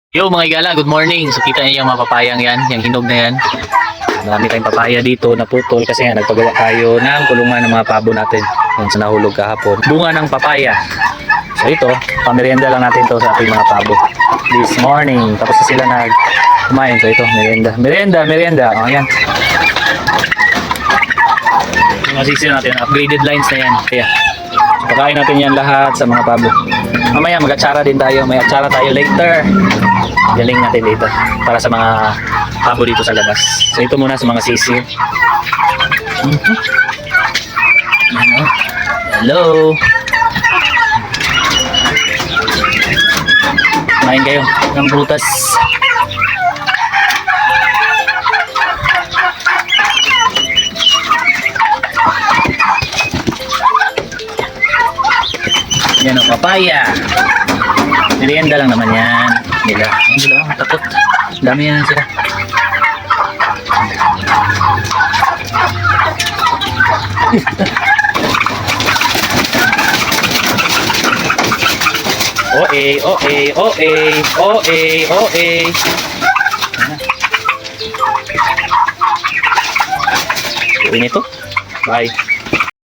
Yo mga igala, good morning. So kita niyo yung mga papayang yan, yung hinog na yan. Marami tayong papaya dito na putol kasi nga nagpagawa tayo ng kulungan ng mga pabo natin kung sa nahulog kahapon. Bunga ng papaya. So ito, pamerienda lang natin to sa ating mga pabo this morning. Tapos na sila kumain. So ito, merienda. O yan. Yung masisira natin, upgraded lines na yan. Kaya, so, pakain natin yan lahat sa mga pabo. Mamaya mag-atsara din tayo. May atsara tayo later. Galing natin dito para sa mga pabo dito sa labas. So ito muna sa mga sisiw. Hello. Kumain kayo ng prutas. Yan o, papaya. Merienda lang naman yan. Nila. Takot. Dami yan sila. OA. Gawin ito. Bye.